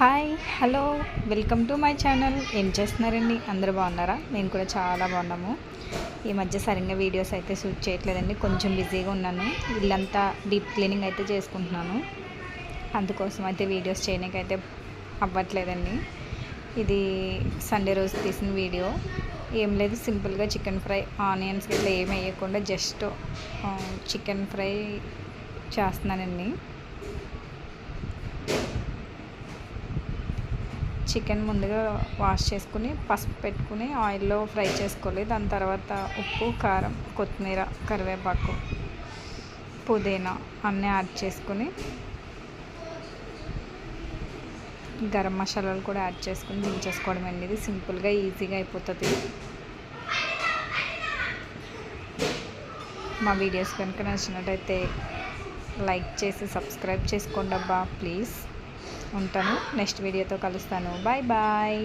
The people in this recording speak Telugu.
Hi hello welcome to my channel. ఏం చేస్తున్నారండి? అందరూ బాగున్నారా? నేను కూడా చాలా బాగున్నాము. ఈ మధ్య సరిగ్గా వీడియోస్ అయితే షూట్ చేయట్లేదండి, కొంచెం బిజీగా ఉన్నాను. ఇల్లంతా డీప్ క్లీనింగ్ అయితే చేసుకుంటున్నాను, అందుకోసం అయితే వీడియోస్ చేయడానికైతే అవ్వట్లేదండి. ఇది సండే రోజు తీసిన వీడియో. ఏం లేదు, సింపుల్గా చికెన్ ఫ్రై, ఆనియన్స్ ఇట్లా ఏమి వేయకుండా జస్ట్ చికెన్ ఫ్రై చేస్తున్నానండి. చికెన్ ముందుగా వాష్ చేసుకుని పసుపు పెట్టుకుని ఆయిల్లో ఫ్రై చేసుకోవాలి. దాని తర్వాత ఉప్పు, కారం, కొత్తిమీర, కరివేపాకు, పుదీనా అన్నీ యాడ్ చేసుకుని గరం మసాలాలు కూడా యాడ్ చేసుకుని దించేసుకోవడం అండి. ఇది సింపుల్గా ఈజీగా అయిపోతుంది. మా వీడియోస్ కనుక నచ్చినట్టయితే లైక్ చేసి సబ్స్క్రైబ్ చేసుకోండి అబ్బా ప్లీజ్. ఉంటాను, నెక్స్ట్ వీడియోతో కలుస్తాను. Bye bye.